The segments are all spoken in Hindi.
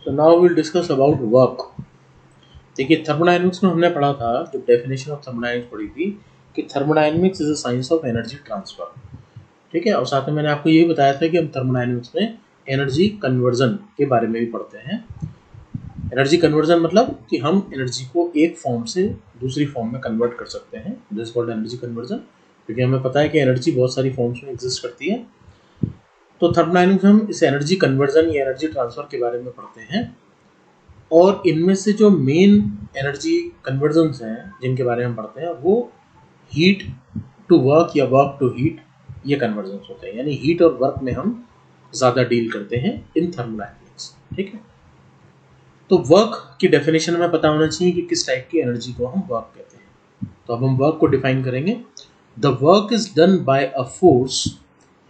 So now we'll discuss about work. देखिए थर्मोडायनेमिक्स में हमने पढ़ा था, जो डेफिनेशन ऑफ थर्मोडायनेमिक्स पढ़ी थी कि thermodynamics is a science of energy transfer. ठीक है, और साथ में मैंने आपको यही बताया था कि हम थर्मोडायनेमिक्स में एनर्जी कन्वर्जन के बारे में भी पढ़ते हैं। एनर्जी कन्वर्जन मतलब कि हम एनर्जी को एक फॉर्म से दूसरी फॉर्म में कन्वर्ट कर सकते हैं, दिस कॉल्ड एनर्जी कन्वर्जन। क्योंकि हमें पता है कि एनर्जी बहुत सारी फॉर्म्स में एग्जिस्ट करती है। तो थर्मोडायनेमिक्स में हम इस एनर्जी कन्वर्जन या एनर्जी ट्रांसफर के बारे में पढ़ते हैं, और इनमें से जो मेन एनर्जी कन्वर्जन्स हैं जिनके बारे में हम पढ़ते हैं वो हीट टू वर्क या वर्क टू हीट ये कन्वर्जन्स होते हैं। यानी हीट और वर्क में हम ज़्यादा डील करते हैं इन थर्मोडायनेमिक्स। ठीक है, तो वर्क की डेफिनेशन हमें पता होना चाहिए कि किस टाइप की एनर्जी को हम वर्क कहते हैं। तो अब हम वर्क को डिफाइन करेंगे। The work is done by a force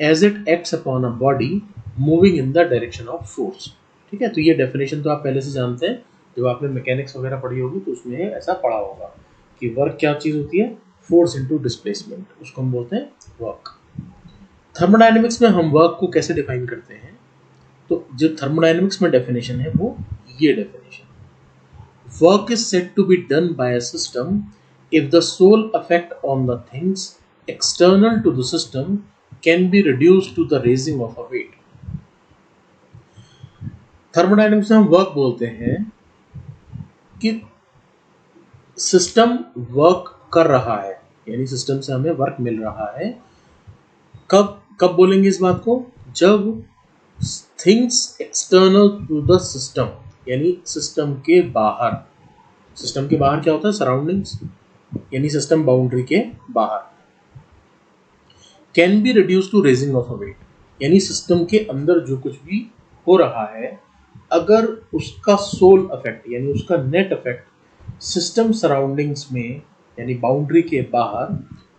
as it acts upon a body moving in the direction of force. ठीक है, तो ये डेफिनेशन तो आप पहले से जानते हैं, जब आपने मैकेनिक्स वगैरह पढ़ी होगी तो उसमें ऐसा पढ़ा होगा कि वर्क क्या चीज़ होती है, फोर्स इनटू डिस्प्लेसमेंट, उसको हम बोलते हैं वर्क। थर्मोडायनेमिक्स में हम वर्क को कैसे डिफाइन करते हैं, तो जो थर्मोडायनेमिक्स में डेफिनेशन है वो ये definition, work is said to be done by a system if the sole effect on the things external to the system can be reduced to the raising of a weight। Thermodynamics में हम वर्क बोलते हैं कि सिस्टम वर्क कर रहा है, यानी सिस्टम से हमें वर्क मिल रहा है। कब कब बोलेंगे इस बात को, जब things external to the system, यानी सिस्टम के बाहर। सिस्टम के बाहर क्या होता है, सराउंडिंग्स, यानी सिस्टम बाउंड्री के बाहर। Can be reduce to raising of a weight, यानी सिस्टम के अंदर जो कुछ भी हो रहा है, अगर उसका सोल इफेक्ट यानी उसका नेट इफेक्ट सिस्टम सराउंडिंग्स में यानी बाउंड्री के बाहर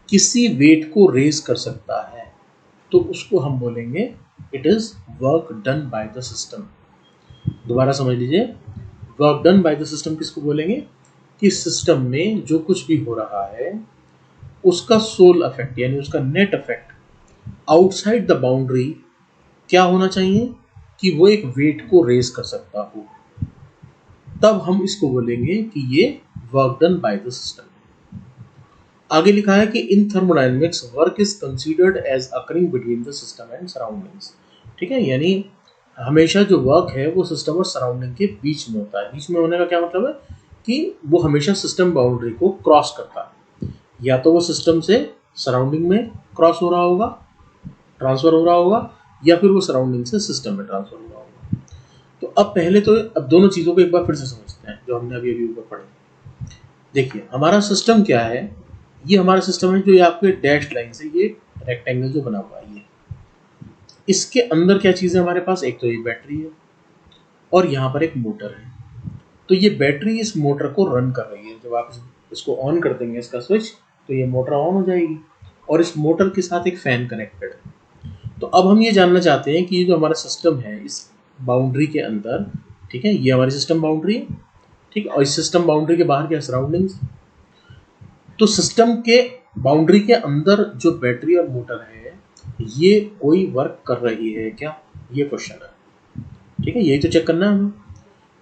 किसी वेट को रेज कर सकता है, तो उसको हम बोलेंगे it is work done by the system. दोबारा समझ लीजिए, work done by the system किसको बोलेंगे, कि सिस्टम में जो कुछ भी हो रहा है उसका सोल इफेक्ट यानी उसका net effect outside the boundary क्या होना चाहिए, कि वो एक वेट को रेज कर सकता हो, तब हम इसको बोलेंगे कि ये work done by the system. आगे लिखा है कि in thermodynamics work is considered as occurring between the system and surroundings. ठीक है, यानी हमेशा जो वर्क है वो सिस्टम और सराउंडिंग के बीच में होता है। बीच में होने का क्या मतलब है, कि वो हमेशा सिस्टम बाउंड्री को क्रॉस करता है, या तो वो सिस्टम से सराउंडिंग में क्रॉस हो रहा होगा, ट्रांसफर हो रहा होगा, या फिर वो सराउंडिंग से सिस्टम में ट्रांसफर हो रहा होगा। तो अब दोनों चीज़ों को एक बार फिर से समझते हैं जो हमने अभी अभी ऊपर पढ़े। देखिए हमारा सिस्टम क्या है, ये हमारा सिस्टम है जो ये आपके डैश लाइन से ये रेक्टेंगल जो बना हुआ है, ये इसके अंदर क्या चीज़ है हमारे पास, एक तो ये बैटरी है और यहाँ पर एक मोटर है। तो ये बैटरी इस मोटर को रन कर रही है। जब आप इसको ऑन कर देंगे इसका स्विच, तो ये मोटर ऑन हो जाएगी, और इस मोटर के साथ एक फैन कनेक्टेड है। तो अब हम ये जानना चाहते हैं कि ये जो हमारा सिस्टम है इस बाउंड्री के अंदर, ठीक है, ये हमारी सिस्टम बाउंड्री है, ठीक है, और इस सिस्टम बाउंड्री के बाहर क्या सराउंडिंग्स। तो सिस्टम के बाउंड्री के अंदर जो बैटरी और मोटर है ये कोई वर्क कर रही है क्या, ये क्वेश्चन है। ठीक है, यही तो चेक करना है हमें।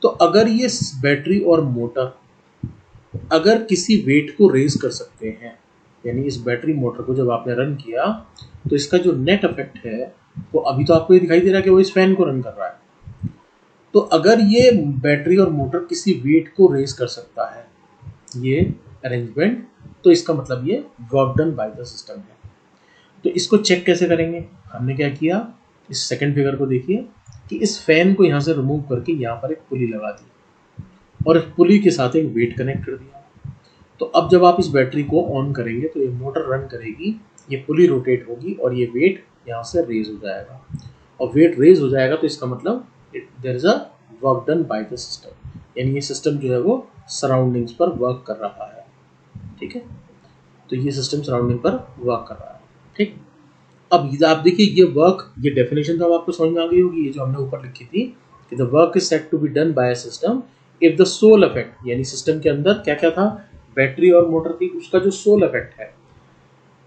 तो अगर ये बैटरी और मोटर अगर किसी वेट को रेज कर सकते हैं, यानी इस बैटरी मोटर को जब आपने रन किया तो इसका जो नेट इफेक्ट है वो अभी तो आपको ये दिखाई दे रहा है कि वो इस फैन को रन कर रहा है। तो अगर ये बैटरी और मोटर किसी वेट को रेज कर सकता है ये अरेंजमेंट, तो इसका मतलब ये work done by the system है। तो इसको चेक कैसे करेंगे, हमने क्या किया, इस सेकंड फिगर को देखिए कि इस फैन को यहाँ से रिमूव करके यहाँ पर एक पुली लगा दी और इस पुली के साथ एक वेट कनेक्ट कर दिया। तो अब जब आप इस बैटरी को ऑन करेंगे तो ये मोटर रन करेगी, ये पुली रोटेट होगी और ये वेट यहाँ से रेज हो जाएगा, और वेट रेज हो जाएगा तो इसका मतलब there is a work done by the system, यानी ये सिस्टम जो है वो सराउंडिंग्स पर वर्क कर रहा है। ठीक है, तो ये सिस्टम सराउंडिंग पर वर्क कर रहा है। ठीक, अब आप देखिए ये वर्क, ये डेफिनेशन तो अब आपको समझ में आ गई होगी, ये जो हमने ऊपर लिखी थी कि the work is said to be done by a system if the sole effect, यानी सिस्टम के अंदर क्या क्या था, बैटरी और मोटर थी, उसका जो सोल इफेक्ट है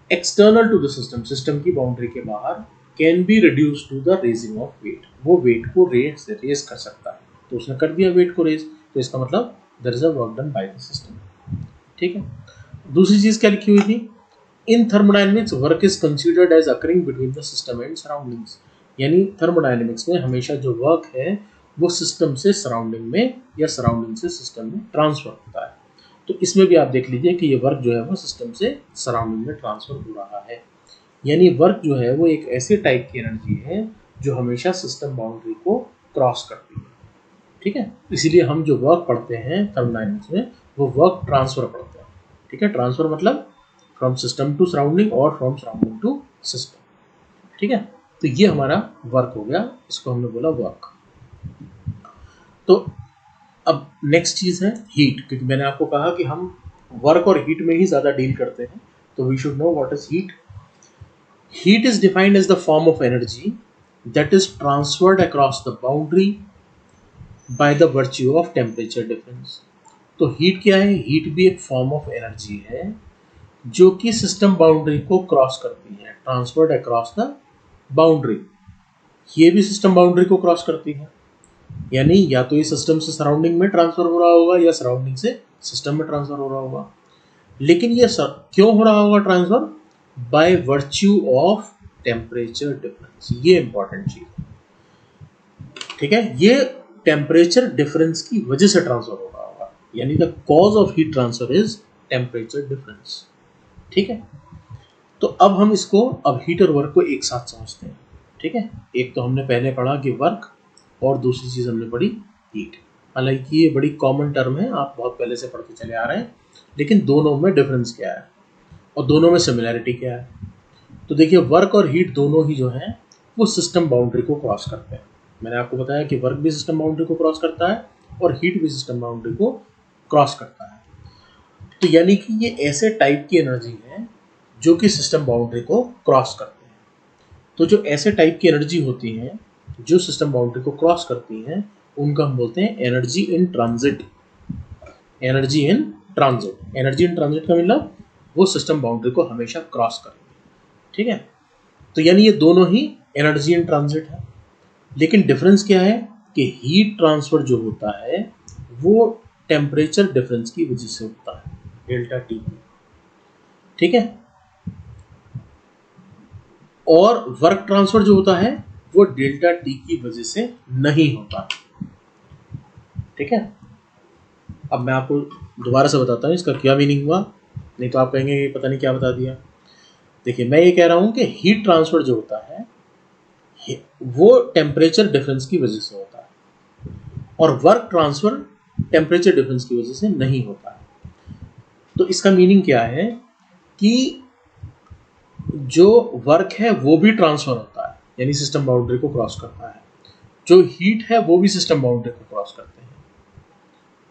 external to the system, system की बाउंड्री के बाहर, can be reduce to the raising of weight, वो वेट को रेज कर सकता है। तो उसने कर दिया वेट को रेज, तो इसका मतलब there is a work done by the system. ठीक है, दूसरी चीज क्या लिखी हुई थी, in thermodynamics work is considered as occurring between the system and surroundings, यानी थर्मोडायनेमिक्स में हमेशा जो वर्क है वो सिस्टम से सराउंडिंग में या सराउंडिंग से सिस्टम में ट्रांसफर होता है। तो इसमें भी आप देख लीजिए कि ये वर्क जो है वो सिस्टम से सराउंडिंग में ट्रांसफर हो रहा है, यानी वर्क जो है वो एक ऐसे टाइप की एनर्जी है जो हमेशा सिस्टम बाउंड्री को क्रॉस करती है। ठीक है, इसीलिए हम जो वर्क पढ़ते हैं थर्मोडायनेमिक्स में वो वर्क ट्रांसफर पढ़ते हैं। ठीक है, ट्रांसफर मतलब फ्रॉम सिस्टम टू सराउंडिंग और फ्रॉम सराउंडिंग टू सिस्टम। ठीक है, तो ये हमारा वर्क हो गया, इसको हमने बोला वर्क। तो अब नेक्स्ट चीज है हीट, क्योंकि मैंने आपको कहा कि हम वर्क और हीट में ही ज्यादा डील करते हैं, तो we should know what is heat. Heat is defined as the form of energy that is transferred across the boundary by the virtue of temperature difference. तो हीट क्या है, हीट भी एक फॉर्म ऑफ एनर्जी है जो कि सिस्टम बाउंड्री को क्रॉस करती है, ट्रांसफर्ड अक्रॉस द बाउंड्री। ये भी सिस्टम बाउंड्री को क्रॉस करती है, यानी या तो ये सिस्टम से सराउंडिंग में ट्रांसफर हो रहा होगा या सराउंडिंग से सिस्टम में ट्रांसफर हो रहा होगा। लेकिन ये क्यों हो रहा होगा transfer, by virtue of temperature difference, ये इंपॉर्टेंट चीज है। ठीक है, ये टेम्परेचर डिफरेंस की वजह से ट्रांसफर हो रहा होगा, यानी the cause of heat transfer is temperature difference. ठीक है, तो अब हम इसको अब हीट और वर्क को एक साथ समझते हैं। ठीक है, एक तो हमने पहले पढ़ा कि वर्क, और दूसरी चीज हमने पढ़ी हीट। हालांकि ये बड़ी कॉमन टर्म है, आप बहुत पहले से पढ़ते चले आ रहे हैं, लेकिन दोनों में डिफरेंस क्या है और दोनों में सिमिलैरिटी क्या है। तो देखिए, वर्क और हीट दोनों ही जो हैं वो सिस्टम बाउंड्री को क्रॉस करते हैं। मैंने आपको बताया कि वर्क भी सिस्टम बाउंड्री को क्रॉस करता है और हीट भी सिस्टम बाउंड्री को क्रॉस करता है। तो यानी कि ये ऐसे टाइप की एनर्जी है जो कि सिस्टम बाउंड्री को क्रॉस करते हैं। तो जो ऐसे टाइप की एनर्जी होती हैं जो सिस्टम बाउंड्री को क्रॉस करती हैं उनका हम बोलते हैं energy in transit. Energy in transit, energy in transit का मतलब वो सिस्टम बाउंड्री को हमेशा क्रॉस करेगी। ठीक है, तो यानी ये दोनों ही एनर्जी इन ट्रांजिट है, लेकिन डिफरेंस क्या है कि हीट ट्रांसफर जो होता है वो टेम्परेचर डिफरेंस की वजह से होता है, डेल्टा टी। ठीक है, और वर्क ट्रांसफर जो होता है वो डेल्टा टी की वजह से नहीं होता। ठीक है, अब मैं आपको दोबारा से बताता हूँ इसका क्या मीनिंग हुआ, नहीं तो आप कहेंगे पता नहीं क्या बता दिया। देखिए, मैं ये कह रहा हूँ कि हीट ट्रांसफर जो होता है वो टेम्परेचर डिफरेंस की वजह से होता है और वर्क ट्रांसफर टेम्परेचर डिफरेंस की वजह से नहीं होता है। तो इसका मीनिंग क्या है कि जो वर्क है वो भी ट्रांसफर होता है, यानी सिस्टम बाउंड्री को क्रॉस करता है, जो हीट है वो भी सिस्टम बाउंड्री को क्रॉस करते हैं।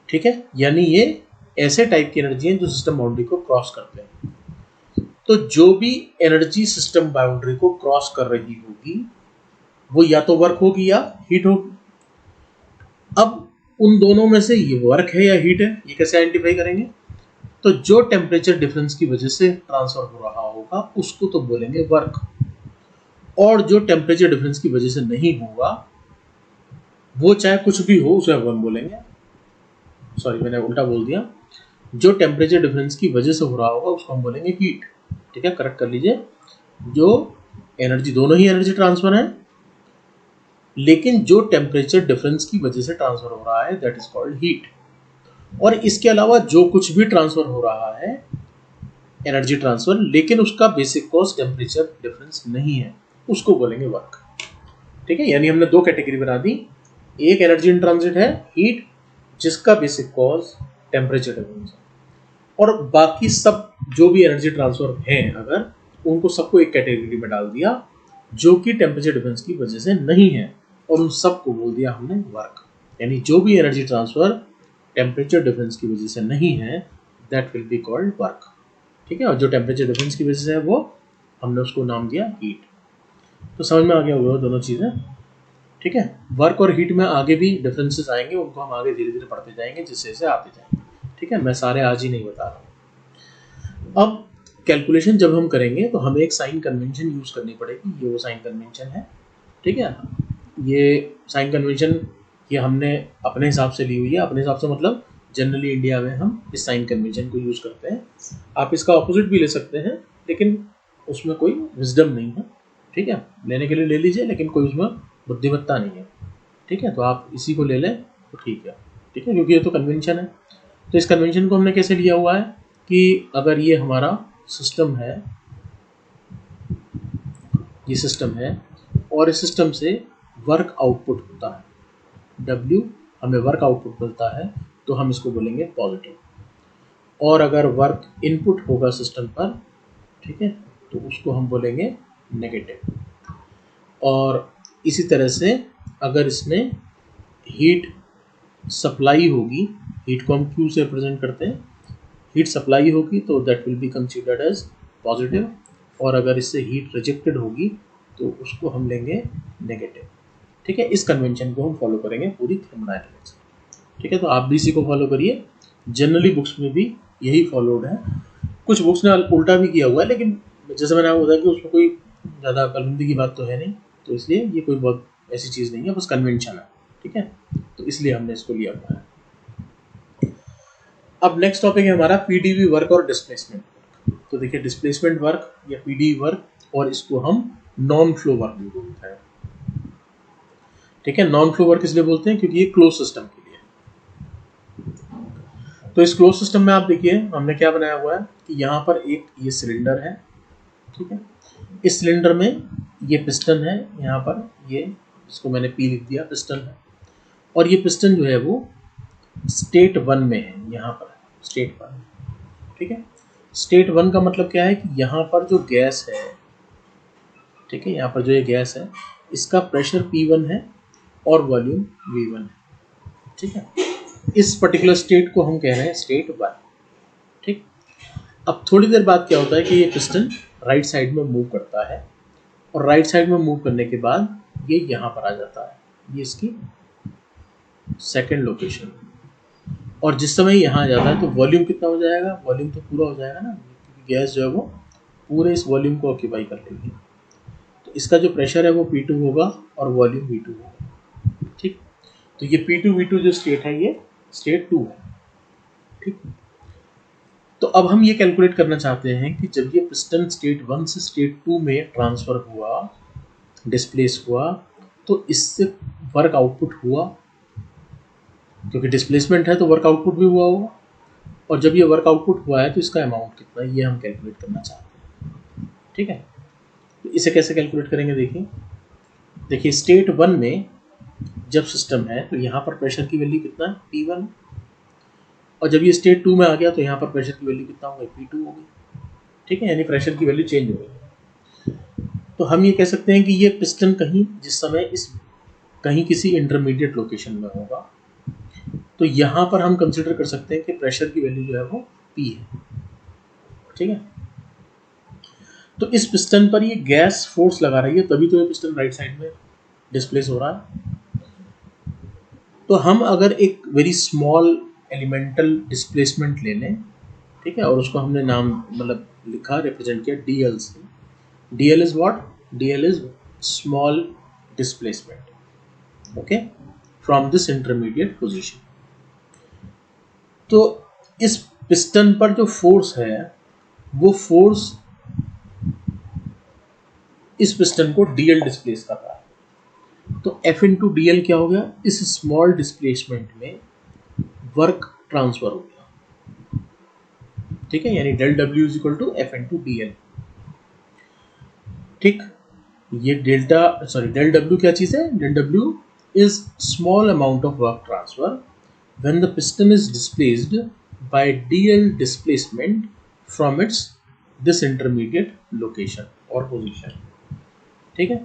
ठीक है, यानी ये ऐसे टाइप की एनर्जी है जो सिस्टम बाउंड्री को क्रॉस करते हैं। तो जो भी एनर्जी सिस्टम बाउंड्री को क्रॉस कर रही होगी वो या तो वर्क होगी या हीट होगी। अब उन दोनों में से ये वर्क है या हीट है, ये कैसे आइडेंटिफाई करेंगे, तो जो टेम्परेचर डिफरेंस की वजह से ट्रांसफर हो रहा होगा उसको तो बोलेंगे वर्क, और जो टेम्परेचर डिफरेंस की वजह से नहीं होगा वो चाहे कुछ भी हो उसे हम बोलेंगे, सॉरी मैंने उल्टा बोल दिया, जो टेम्परेचर डिफरेंस की वजह से हो रहा होगा उसको हम बोलेंगे हीट। ठीक है, करेक्ट कर लीजिए, जो एनर्जी, दोनों ही एनर्जी ट्रांसफर है, लेकिन जो टेम्परेचर डिफरेंस की वजह से ट्रांसफर हो रहा है दैट इज कॉल्ड हीट। और इसके अलावा जो कुछ भी ट्रांसफर हो रहा है एनर्जी ट्रांसफर, लेकिन उसका बेसिक कॉज टेम्परेचर डिफरेंस नहीं है, उसको बोलेंगे वर्क। ठीक है, यानी हमने दो कैटेगरी बना दी, एक एनर्जी इन ट्रांजिट है हीट जिसका बेसिक कॉज टेम्परेचर डिफरेंस है, और बाकी सब जो भी एनर्जी ट्रांसफर है अगर उनको सबको एक कैटेगरी में डाल दिया जो कि टेम्परेचर डिफरेंस की वजह से नहीं है, और उन सबको बोल दिया हमने वर्क। यानी जो भी एनर्जी ट्रांसफर टेम्परेचर डिफरेंस की वजह से नहीं है that will be called work. ठीक है, और जो टेम्परेचर डिफरेंस की वजह से है वो हमने उसको नाम दिया हीट। तो समझ में आ गया होगा दोनों चीज़ें। ठीक है, वर्क और हीट में आगे भी डिफरेंसेस आएंगे, उनको हम आगे धीरे धीरे पढ़ते जाएंगे जिससे जैसे आते जाएंगे। ठीक है, मैं सारे आज ही नहीं बता रहा हूँ। अब कैलकुलेशन जब हम करेंगे तो हमें एक साइन कन्वेंशन यूज करनी पड़ेगी, ये वो साइन कन्वेंशन है। ठीक है, ये साइन कन्वेंशन ये हमने अपने हिसाब से ली हुई है। अपने हिसाब से मतलब जनरली इंडिया में हम इस साइन कन्वेंशन को यूज़ करते हैं। आप इसका ऑपोजिट भी ले सकते हैं, लेकिन उसमें कोई विजडम नहीं है। ठीक है, लेने के लिए ले लीजिए, लेकिन कोई उसमें बुद्धिमत्ता नहीं है। ठीक है, तो आप इसी को ले लें तो ठीक है। ठीक है, क्योंकि ये तो कन्वेंशन है। तो इस कन्वेंशन को हमने कैसे लिया हुआ है कि अगर ये हमारा सिस्टम है, ये सिस्टम है और इस सिस्टम से वर्क आउटपुट होता है, W हमें वर्क आउटपुट मिलता है, तो हम इसको बोलेंगे पॉजिटिव। और अगर वर्क इनपुट होगा सिस्टम पर, ठीक है, तो उसको हम बोलेंगे नेगेटिव। और इसी तरह से अगर इसमें हीट सप्लाई होगी, हीट को हम Q से रिप्रेजेंट करते हैं, हीट सप्लाई होगी तो that will be considered as positive. और अगर इससे हीट रिजेक्टेड होगी तो उसको हम लेंगे नेगेटिव। ठीक है, इस कन्वेंशन को हम फॉलो करेंगे पूरी थर्मोडायनामिक्स। ठीक है, तो आप भी इसी को फॉलो करिए। जनरली बुक्स में भी यही फॉलोड है। कुछ बुक्स ने उल्टा भी किया हुआ है, लेकिन जैसे मैंने आपको बताया कि उसमें कोई ज़्यादा कलंदी की बात तो है नहीं, तो इसलिए ये कोई बहुत ऐसी चीज़ नहीं है, बस कन्वेंशन है। ठीक है, तो इसलिए हमने इसको लिया हुआ है। अब नेक्स्ट टॉपिक है हमारा पीडीवी वर्क और डिस्प्लेसमेंट वर्क। तो देखिए, डिस्प्लेसमेंट वर्क या पीडीवी वर्क, और इसको हम नॉन फ्लो वर्क भी बोलते हैं। ठीक है, नॉन फ्लो वर्क इसलिए बोलते हैं क्योंकि ये क्लोज सिस्टम के लिए। तो इस क्लोज सिस्टम में आप देखिए हमने क्या बनाया हुआ है कि यहाँ पर एक ये सिलेंडर है। ठीक है, इस सिलेंडर में ये पिस्टन है, यहाँ पर ये, इसको मैंने पी लिख दिया, पिस्टन है। और ये पिस्टन जो है वो स्टेट 1 में है, यहाँ पर स्टेट 1। ठीक है, स्टेट 1 का मतलब क्या है कि यहाँ पर जो गैस है, ठीक है, यहाँ पर जो ये गैस है, इसका प्रेशर P1 है और वॉल्यूम V1 है। ठीक है, इस पर्टिकुलर स्टेट को हम कह रहे हैं स्टेट 1। ठीक, अब थोड़ी देर बाद क्या होता है कि ये पिस्टन राइट साइड में मूव करता है, और राइट साइड में मूव करने के बाद ये यहाँ पर आ जाता है, ये इसकी सेकंड लोकेशन। और जिस समय यहाँ आ जाता है तो वॉल्यूम कितना हो जाएगा, वॉल्यूम तो पूरा हो जाएगा ना, क्योंकि गैस जो है वो पूरे इस वॉल्यूम को ऑक्यूपाई कर लेगी। तो इसका जो प्रेशर है वो P2 होगा और वॉल्यूम V2 होगा। ठीक, तो ये P2 V2 जो स्टेट है ये स्टेट 2 है। ठीक, तो अब हम ये कैलकुलेट करना चाहते हैं कि जब ये पिस्टन स्टेट 1 से स्टेट 2 में ट्रांसफर हुआ, डिस्प्लेस हुआ, तो इससे वर्क आउटपुट हुआ, क्योंकि डिस्प्लेसमेंट है तो वर्क आउटपुट भी हुआ होगा। और जब ये वर्क आउटपुट हुआ है तो इसका अमाउंट कितना है ये हम कैलकुलेट करना चाहते हैं। ठीक है, तो इसे कैसे कैलकुलेट करेंगे, देखिए देखिए स्टेट 1 में जब सिस्टम है तो यहाँ पर प्रेशर की वैल्यू कितना है, P1। और जब ये स्टेट 2 में आ गया तो यहाँ पर प्रेशर की वैल्यू कितना होगा, P2 होगी। ठीक है, यानी प्रेशर की वैल्यू चेंज हो गई। तो हम ये कह सकते हैं कि ये पिस्टन कहीं जिस समय इस कहीं किसी इंटरमीडिएट लोकेशन में होगा, तो यहाँ पर हम कंसिडर कर सकते हैं कि प्रेशर की वैल्यू जो है वो P है। ठीक है, तो इस पिस्टन पर ये गैस फोर्स लगा रही है, तभी तो ये पिस्टन राइट साइड में डिस्प्लेस हो रहा है। तो हम अगर एक वेरी स्मॉल एलिमेंटल डिस्प्लेसमेंट ले लें, ठीक है, और उसको हमने नाम मतलब लिखा, रिप्रेजेंट किया DL से। DL is what, DL is small displacement, okay, from this intermediate position. तो इस पिस्टन पर जो फोर्स है वो फोर्स इस पिस्टन को DL डिस्प्लेस कर रहा है। तो F इंटू DL क्या हो गया, इस स्मॉल डिस्प्लेसमेंट में वर्क ट्रांसफर हो गया। ठीक है, यानी del W is equal to F into DL। ठीक, ये डेल W क्या चीज है, del W is small amount of work transfer when the piston is displaced by DL displacement from its this intermediate location और पोजीशन। ठीक है,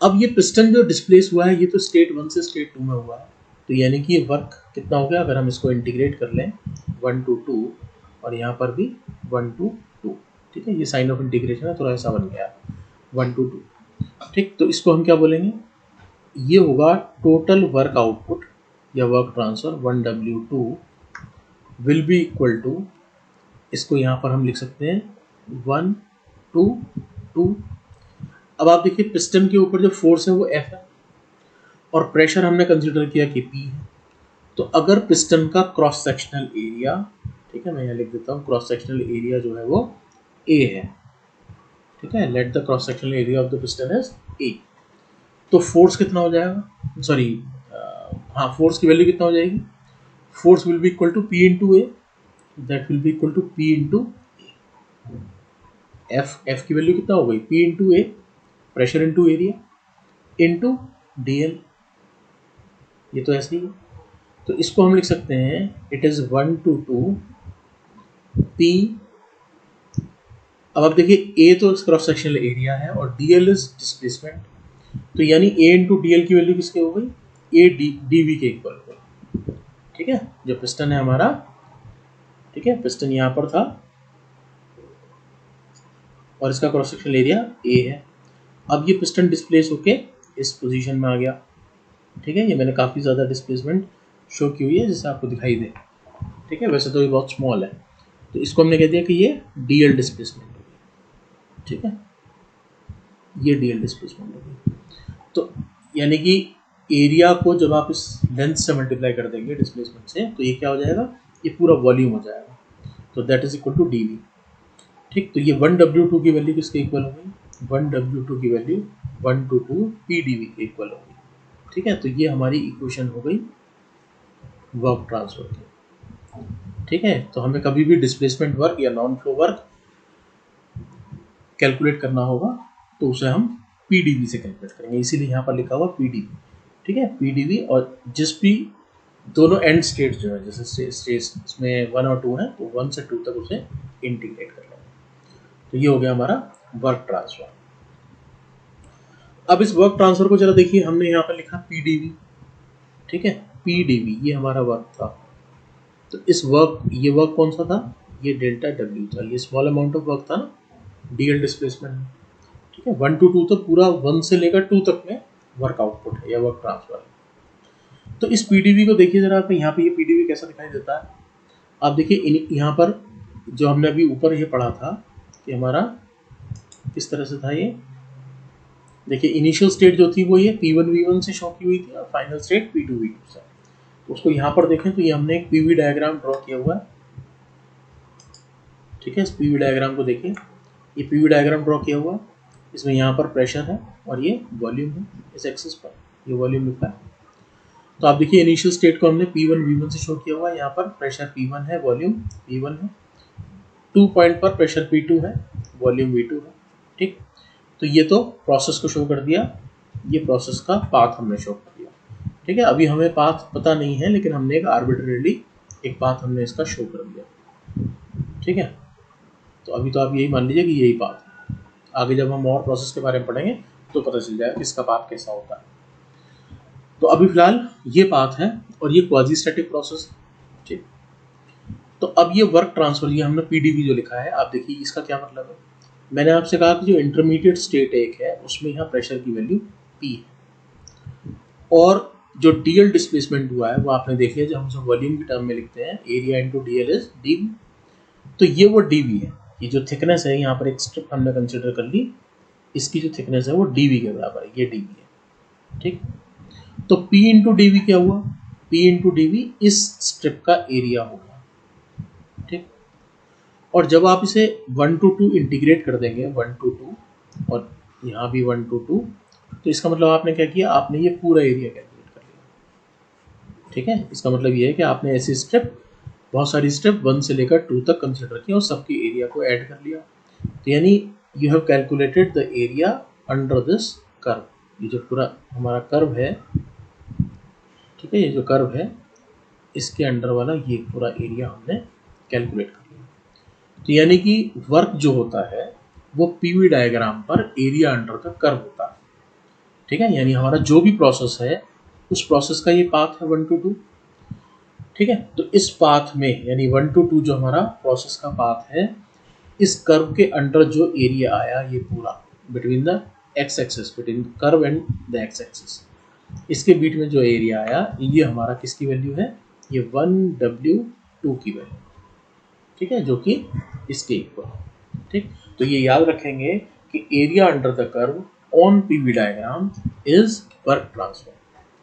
अब ये पिस्टन जो डिस्प्लेस हुआ है ये तो स्टेट 1 से स्टेट 2 में हुआ है, तो यानी कि ये वर्क कितना हो गया, अगर हम इसको इंटीग्रेट कर लें 1 to 2, और यहाँ पर भी 1 to 2। ठीक है, ये साइन ऑफ इंटीग्रेशन है, थोड़ा ऐसा बन गया 1 to 2। ठीक, तो इसको हम क्या बोलेंगे, ये होगा टोटल वर्क आउटपुट या work transfer 1W2 will be equal to, इसको यहाँ पर हम लिख सकते हैं 1 to 2। अब आप देखिए पिस्टन के ऊपर जो फोर्स है वो F है, और प्रेशर हमने कंसिडर किया कि P है। तो अगर पिस्टन का क्रॉस सेक्शनल एरिया, ठीक है, मैं यहाँ लिख देता हूँ, क्रॉस सेक्शनल एरिया जो है वो A है, ठीक है, let the cross sectional area of the piston is A, तो फोर्स कितना हो जाएगा, सॉरी हाँ, फोर्स की वैल्यू कितना हो जाएगी, force will be equal to P into A, that will be equal to P into F की वैल्यू कितना हो गई, P into A, pressure into area into DL, ये तो ऐसे ही है। तो इसको हम लिख सकते हैं, इट इज 1/2 P, अब आप देखिए A तो क्रॉस सेक्शनल एरिया है और DL इज डिस्प्लेसमेंट, तो यानी A इंटू DL की वैल्यू किसके हो गई, A DV के इक्वल हो गई, ठीक है, जो पिस्टन है हमारा, ठीक है, पिस्टन यहाँ पर था और इसका क्रॉस सेक्शनल एरिया A है। अब ये पिस्टन डिस्प्लेस होके इस पोजीशन में आ गया, ठीक है, ये मैंने काफ़ी ज़्यादा डिस्प्लेसमेंट शो की हुई है जिससे आपको दिखाई दे, ठीक है, वैसे तो ये बहुत स्मॉल है, तो इसको हमने कह दिया कि ये DL डिस्प्लेसमेंट हो गई, ठीक है, ये DL डिस्प्लेसमेंट हो गई। तो यानी कि एरिया को जब आप इस लेंथ से मल्टीप्लाई कर देंगे डिस्प्लेसमेंट से, तो ये क्या हो जाएगा, ये पूरा वॉल्यूम हो जाएगा, तो that is equal to DV, ठीक। तो ये 1W2 की वैल्यू किसके इक्वल हो गई, 1W2 की वैल्यू 1/2 PdV के इक्वल हो गई, ठीक है। तो ये हमारी इक्वेशन हो गई वर्क ट्रांसफर की, ठीक है। तो हमें कभी भी डिस्प्लेसमेंट वर्क या नॉन फ्लो वर्क कैलकुलेट करना होगा तो उसे हम PdV से कैलकुलेट करेंगे, इसीलिए यहाँ पर लिखा हुआ PdV, ठीक है, PdV। और जिस भी दोनों एंड स्टेट्स जो है, जैसे स्टेट्स इसमें 1 और 2 है, तो 1 से 2 तक उसे इंटीग्रेट कर लेंगे, तो ये हो गया हमारा वर्क ट्रांसफर। अब इस वर्क ट्रांसफर को जरा देखिए, हमने यहाँ पर लिखा PdV, ठीक है, PdV ये हमारा वर्क था, तो इस वर्क, ये वर्क कौन सा था, ये डेल्टा W था, ये स्मॉल अमाउंट ऑफ वर्क था ना, DL डिस्प्लेसमेंट, ठीक है, 1 to 2 तो पूरा 1 से लेकर 2 तक में वर्क आउटपुट है या वर्क ट्रांसफर है। तो इस PdV को देखिए जरा, आप यहाँ पे ये PdV कैसा दिखाई देता है, आप देखिए यहाँ पर जो हमने अभी ऊपर ये पढ़ा था कि हमारा किस तरह से था, ये देखिए इनिशियल स्टेट जो थी वो ये P1V1 से शो की हुई थी और फाइनल स्टेट P2V2 से, तो उसको यहाँ पर देखें तो ये हमने एक PV डायग्राम ड्रॉ किया हुआ है, ठीक है, इस PV डायग्राम को देखिए, ये PV डायग्राम ड्रॉ किया हुआ है, इसमें यहाँ पर प्रेशर है और ये वॉल्यूम है, इस एक्सिस पर ये वॉल्यूम लिखा है। तो आप देखिए इनिशियल स्टेट को हमने P1V1 से शो किया हुआ है, यहाँ पर प्रेशर P1 है, वॉल्यूम V1 है, 2 पॉइंट पर प्रेशर P2 है, वॉल्यूम V2 है, ठीक। तो ये तो प्रोसेस को शो कर दिया, ये प्रोसेस का पाथ हमने शो कर दिया, ठीक है। अभी हमें पाथ पता नहीं है, लेकिन हमने एक आर्बिट्रेरली एक पाथ हमने इसका शो कर दिया, ठीक है। तो अभी तो आप यही मान लीजिए कि यही पाथ है, आगे जब हम और प्रोसेस के बारे में पढ़ेंगे तो पता चल जाएगा किसका पाथ कैसा होता है। तो अभी फिलहाल ये पाथ है और ये क्वाजी स्टैटिक प्रोसेस, ठीक। तो अब ये वर्क ट्रांसफर, ये हमने PdV जो लिखा है, आप देखिए इसका क्या मतलब है, मैंने आपसे कहा कि जो इंटरमीडिएट स्टेट एक है उसमें यहाँ प्रेशर की वैल्यू P है, और जो DL डिस्प्लेसमेंट हुआ है वो आपने देख लिया, जो हम सब वॉल्यूम की टर्म में लिखते हैं, area into DL is DV, तो ये वो DV है, ये जो थिकनेस है यहाँ पर एक स्ट्रिप हमने कंसिडर कर ली, इसकी जो थिकनेस है वो DV के बराबर है, ये DV है, ठीक। तो P इंटू DV क्या हुआ, P इंटू DV इस स्ट्रिप का एरिया होगा, ठीक। और जब आप इसे 1 to 2 इंटीग्रेट कर देंगे, 1 to 2 और यहाँ भी 1 to 2, तो इसका मतलब आपने क्या किया, आपने ये पूरा एरिया कैलकुलेट कर लिया, ठीक है। इसका मतलब ये है कि आपने ऐसी स्टेप, बहुत सारी स्टेप 1 से लेकर 2 तक कंसिडर किया और सबके एरिया को ऐड कर लिया, तो यानी you have calculated the area under this curve, ये जो पूरा हमारा कर्व है, ठीक है, ये जो कर्व है इसके अंडर वाला ये पूरा एरिया हमने कैलकुलेट कर लिया। तो यानी कि वर्क जो होता है वो PV डायग्राम पर एरिया अंडर का कर्व होता है, ठीक है। यानी हमारा जो भी प्रोसेस है उस प्रोसेस का ये पाथ है 1 to 2, ठीक है। तो इस पाथ में यानी 1 to 2 जो हमारा प्रोसेस का पाथ है, इस कर्व के अंडर जो एरिया आया ये पूरा between the x axis, between curve and the x axis, इसके बीच में जो एरिया आया ये हमारा किसकी वैल्यू है, ये 1W2 की वैल्यू, ठीक है, जो कि इसके इक्वल, ठीक। तो ये याद रखेंगे कि area under the curve on PV diagram is work transfer,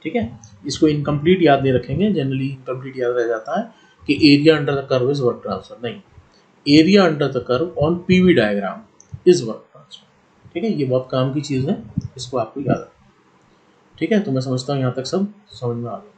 ठीक है, इसको इनकम्प्लीट याद नहीं रखेंगे, जनरली इनकम्प्लीट याद रह जाता है कि area under the curve is work transfer, नहीं, area under the curve on PV diagram is work transfer. ठीक है, ये बहुत काम की चीज़ है, इसको आपको याद रखना। ठीक है, तो मैं समझता हूँ यहाँ तक सब समझ में आ गया।